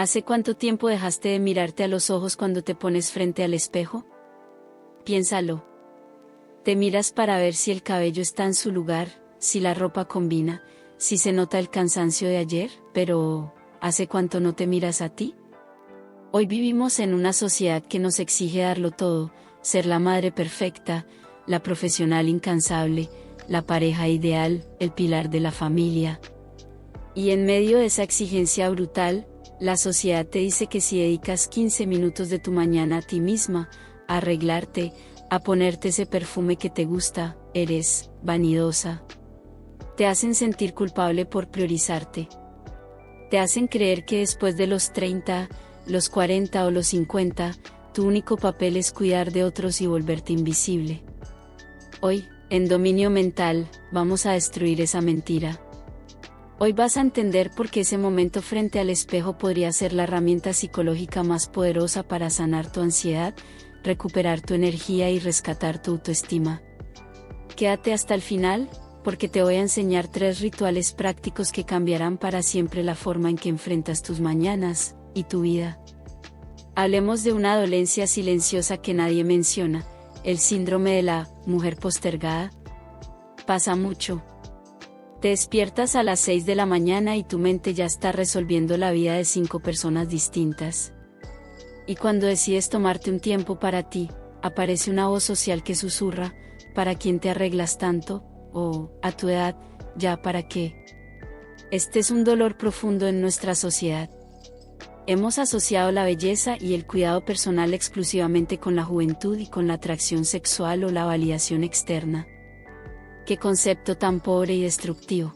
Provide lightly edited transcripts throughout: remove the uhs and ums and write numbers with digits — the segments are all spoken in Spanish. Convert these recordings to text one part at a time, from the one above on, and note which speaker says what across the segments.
Speaker 1: ¿Hace cuánto tiempo dejaste de mirarte a los ojos cuando te pones frente al espejo? Piénsalo. Te miras para ver si el cabello está en su lugar, si la ropa combina, si se nota el cansancio de ayer, pero ¿hace cuánto no te miras a ti? Hoy vivimos en una sociedad que nos exige darlo todo, ser la madre perfecta, la profesional incansable, la pareja ideal, el pilar de la familia. Y en medio de esa exigencia brutal, la sociedad te dice que si dedicas 15 minutos de tu mañana a ti misma, a arreglarte, a ponerte ese perfume que te gusta, eres vanidosa. Te hacen sentir culpable por priorizarte. Te hacen creer que después de los 30, los 40 o los 50, tu único papel es cuidar de otros y volverte invisible. Hoy, en Dominio Mental, vamos a destruir esa mentira. Hoy vas a entender por qué ese momento frente al espejo podría ser la herramienta psicológica más poderosa para sanar tu ansiedad, recuperar tu energía y rescatar tu autoestima. Quédate hasta el final, porque te voy a enseñar 3 rituales prácticos que cambiarán para siempre la forma en que enfrentas tus mañanas y tu vida. Hablemos de una dolencia silenciosa que nadie menciona, el síndrome de la mujer postergada. Pasa mucho. Te despiertas a las 6 de la mañana y tu mente ya está resolviendo la vida de 5 personas distintas. Y cuando decides tomarte un tiempo para ti, aparece una voz social que susurra, ¿para quién te arreglas tanto? O, a tu edad, ¿ya para qué? Este es un dolor profundo en nuestra sociedad. Hemos asociado la belleza y el cuidado personal exclusivamente con la juventud y con la atracción sexual o la validación externa. ¡Qué concepto tan pobre y destructivo!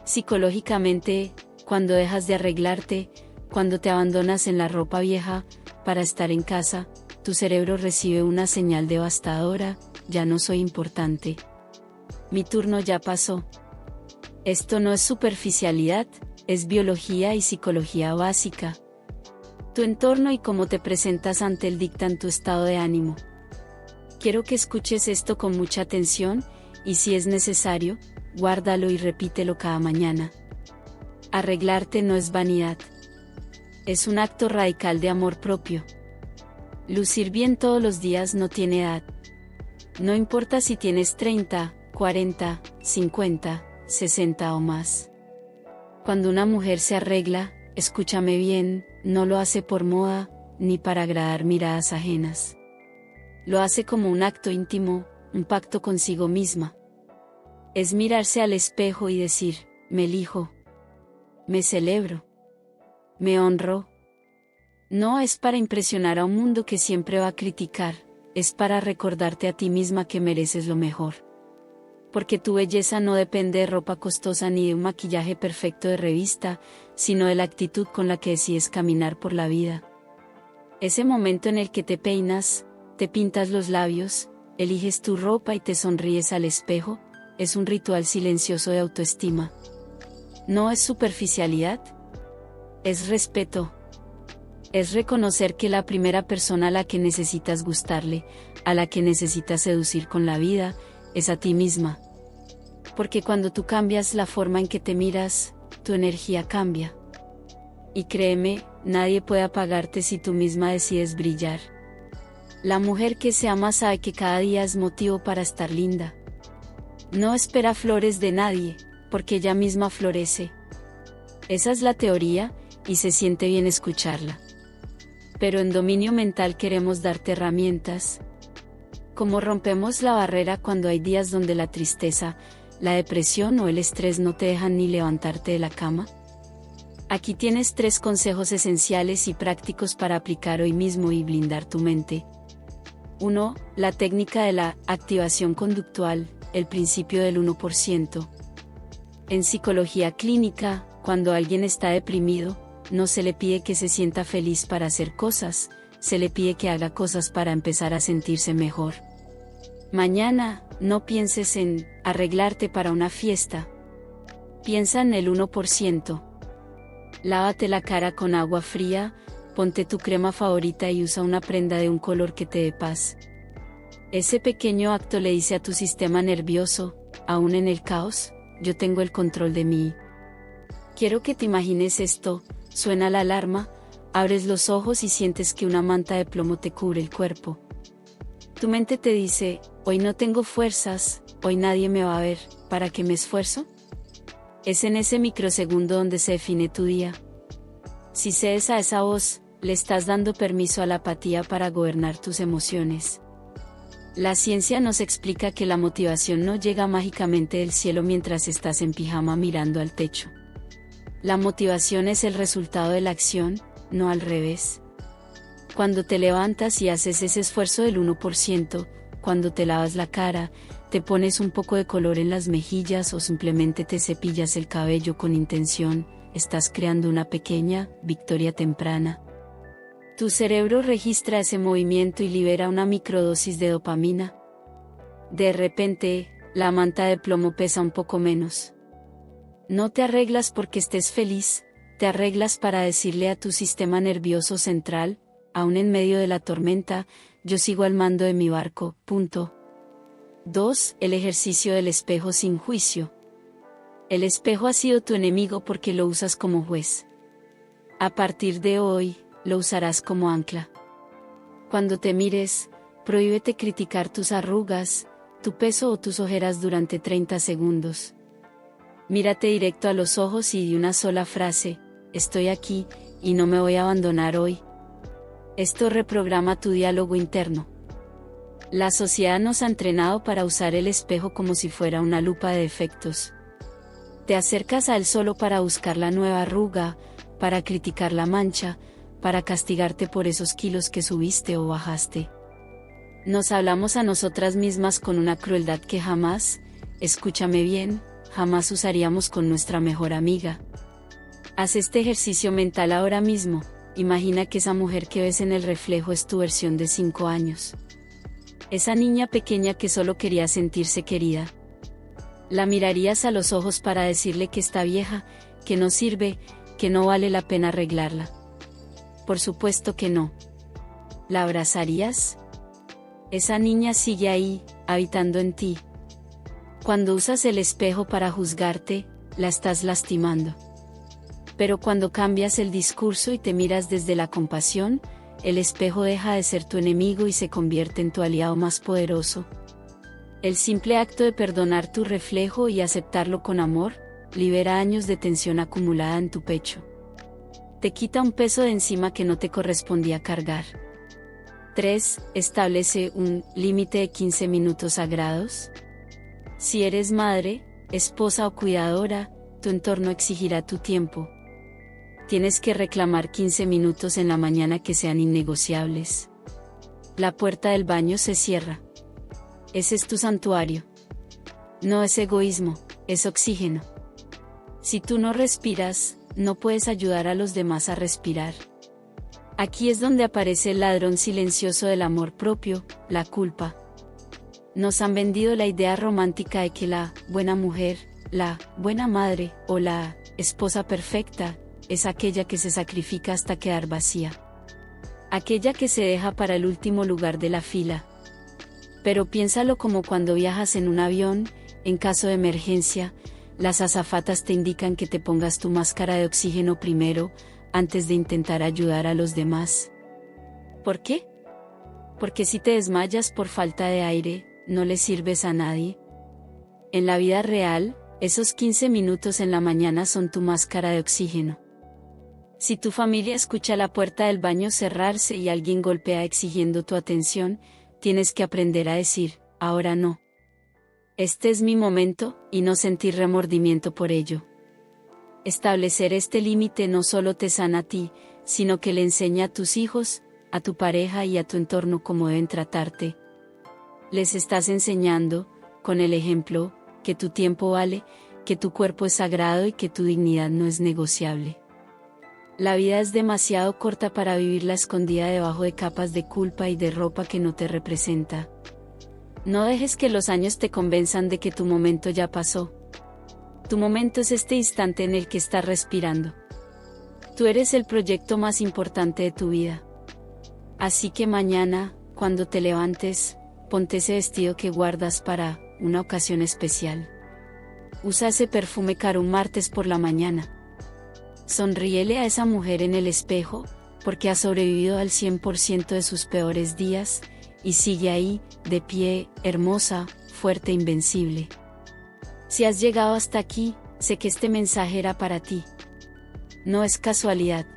Speaker 1: Psicológicamente, cuando dejas de arreglarte, cuando te abandonas en la ropa vieja, para estar en casa, tu cerebro recibe una señal devastadora, ya no soy importante. Mi turno ya pasó. Esto no es superficialidad, es biología y psicología básica. Tu entorno y cómo te presentas ante él dictan tu estado de ánimo. Quiero que escuches esto con mucha atención, y si es necesario, guárdalo y repítelo cada mañana. Arreglarte no es vanidad. Es un acto radical de amor propio. Lucir bien todos los días no tiene edad. No importa si tienes 30, 40, 50, 60 o más. Cuando una mujer se arregla, escúchame bien, no lo hace por moda, ni para agradar miradas ajenas. Lo hace como un acto íntimo, un pacto consigo misma. Es mirarse al espejo y decir, me elijo. Me celebro. Me honro. No es para impresionar a un mundo que siempre va a criticar, es para recordarte a ti misma que mereces lo mejor. Porque tu belleza no depende de ropa costosa ni de un maquillaje perfecto de revista, sino de la actitud con la que decides caminar por la vida. Ese momento en el que te peinas, te pintas los labios, eliges tu ropa y te sonríes al espejo, es un ritual silencioso de autoestima. No es superficialidad. Es respeto. Es reconocer que la primera persona a la que necesitas gustarle, a la que necesitas seducir con la vida, es a ti misma. Porque cuando tú cambias la forma en que te miras, tu energía cambia. Y créeme, nadie puede apagarte si tú misma decides brillar. La mujer que se ama sabe que cada día es motivo para estar linda. No espera flores de nadie, porque ella misma florece. Esa es la teoría, y se siente bien escucharla. Pero en Dominio Mental queremos darte herramientas. Cómo rompemos la barrera cuando hay días donde la tristeza, la depresión o el estrés no te dejan ni levantarte de la cama. Aquí tienes 3 consejos esenciales y prácticos para aplicar hoy mismo y blindar tu mente. 1. La técnica de la activación conductual, el principio del 1%. En psicología clínica, cuando alguien está deprimido, no se le pide que se sienta feliz para hacer cosas, se le pide que haga cosas para empezar a sentirse mejor. Mañana, no pienses en arreglarte para una fiesta. Piensa en el 1%. Lávate la cara con agua fría, ponte tu crema favorita y usa una prenda de un color que te dé paz. Ese pequeño acto le dice a tu sistema nervioso, aún en el caos, yo tengo el control de mí. Quiero que te imagines esto, suena la alarma, abres los ojos y sientes que una manta de plomo te cubre el cuerpo. Tu mente te dice, hoy no tengo fuerzas, hoy nadie me va a ver, ¿para qué me esfuerzo? Es en ese microsegundo donde se define tu día. Si cedes a esa voz, le estás dando permiso a la apatía para gobernar tus emociones. La ciencia nos explica que la motivación no llega mágicamente del cielo mientras estás en pijama mirando al techo. La motivación es el resultado de la acción, no al revés. Cuando te levantas y haces ese esfuerzo del 1%, cuando te lavas la cara, te pones un poco de color en las mejillas o simplemente te cepillas el cabello con intención, estás creando una pequeña victoria temprana. Tu cerebro registra ese movimiento y libera una microdosis de dopamina. De repente, la manta de plomo pesa un poco menos. No te arreglas porque estés feliz, te arreglas para decirle a tu sistema nervioso central, aún en medio de la tormenta, yo sigo al mando de mi barco, punto. 2. El ejercicio del espejo sin juicio. El espejo ha sido tu enemigo porque lo usas como juez. A partir de hoy, lo usarás como ancla. Cuando te mires, prohíbete criticar tus arrugas, tu peso o tus ojeras durante 30 segundos. Mírate directo a los ojos y di una sola frase, estoy aquí, y no me voy a abandonar hoy. Esto reprograma tu diálogo interno. La sociedad nos ha entrenado para usar el espejo como si fuera una lupa de defectos. Te acercas a él solo para buscar la nueva arruga, para criticar la mancha, para castigarte por esos kilos que subiste o bajaste. Nos hablamos a nosotras mismas con una crueldad que jamás, escúchame bien, jamás usaríamos con nuestra mejor amiga. Haz este ejercicio mental ahora mismo, imagina que esa mujer que ves en el reflejo es tu versión de 5 años. Esa niña pequeña que solo quería sentirse querida. La mirarías a los ojos para decirle que está vieja, que no sirve, que no vale la pena arreglarla. Por supuesto que no. ¿La abrazarías? Esa niña sigue ahí, habitando en ti. Cuando usas el espejo para juzgarte, la estás lastimando. Pero cuando cambias el discurso y te miras desde la compasión, el espejo deja de ser tu enemigo y se convierte en tu aliado más poderoso. El simple acto de perdonar tu reflejo y aceptarlo con amor, libera años de tensión acumulada en tu pecho. Te quita un peso de encima que no te correspondía cargar. 3. Establece un límite de 15 minutos sagrados. Si eres madre, esposa o cuidadora, tu entorno exigirá tu tiempo. Tienes que reclamar 15 minutos en la mañana que sean innegociables. La puerta del baño se cierra. Ese es tu santuario. No es egoísmo, es oxígeno. Si tú no respiras, no puedes ayudar a los demás a respirar. Aquí es donde aparece el ladrón silencioso del amor propio, la culpa. Nos han vendido la idea romántica de que la buena mujer, la buena madre o la esposa perfecta es aquella que se sacrifica hasta quedar vacía. Aquella que se deja para el último lugar de la fila. Pero piénsalo como cuando viajas en un avión, en caso de emergencia, las azafatas te indican que te pongas tu máscara de oxígeno primero, antes de intentar ayudar a los demás. ¿Por qué? Porque si te desmayas por falta de aire, no le sirves a nadie. En la vida real, esos 15 minutos en la mañana son tu máscara de oxígeno. Si tu familia escucha la puerta del baño cerrarse y alguien golpea exigiendo tu atención, tienes que aprender a decir, ahora no. Este es mi momento, y no sentir remordimiento por ello. Establecer este límite no solo te sana a ti, sino que le enseña a tus hijos, a tu pareja y a tu entorno cómo deben tratarte. Les estás enseñando, con el ejemplo, que tu tiempo vale, que tu cuerpo es sagrado y que tu dignidad no es negociable. La vida es demasiado corta para vivirla escondida debajo de capas de culpa y de ropa que no te representa. No dejes que los años te convenzan de que tu momento ya pasó. Tu momento es este instante en el que estás respirando. Tú eres el proyecto más importante de tu vida. Así que mañana, cuando te levantes, ponte ese vestido que guardas para una ocasión especial. Usa ese perfume caro un martes por la mañana. Sonríele a esa mujer en el espejo, porque ha sobrevivido al 100% de sus peores días, y sigue ahí, de pie, hermosa, fuerte e invencible. Si has llegado hasta aquí, sé que este mensaje era para ti. No es casualidad.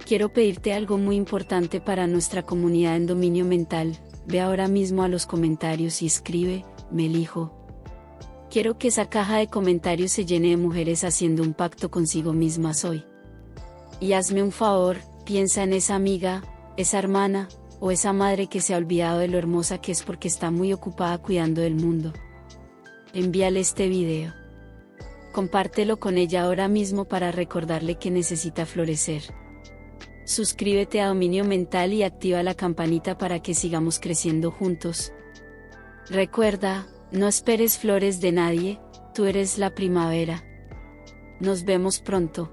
Speaker 1: Quiero pedirte algo muy importante para nuestra comunidad en dominio mental. Ve ahora mismo a los comentarios y escribe, me elijo. Quiero que esa caja de comentarios se llene de mujeres haciendo un pacto consigo mismas hoy. Y hazme un favor, piensa en esa amiga, esa hermana, o esa madre que se ha olvidado de lo hermosa que es porque está muy ocupada cuidando del mundo. Envíale este video. Compártelo con ella ahora mismo para recordarle que necesita florecer. Suscríbete a Dominio Mental y activa la campanita para que sigamos creciendo juntos. Recuerda, no esperes flores de nadie, tú eres la primavera. Nos vemos pronto.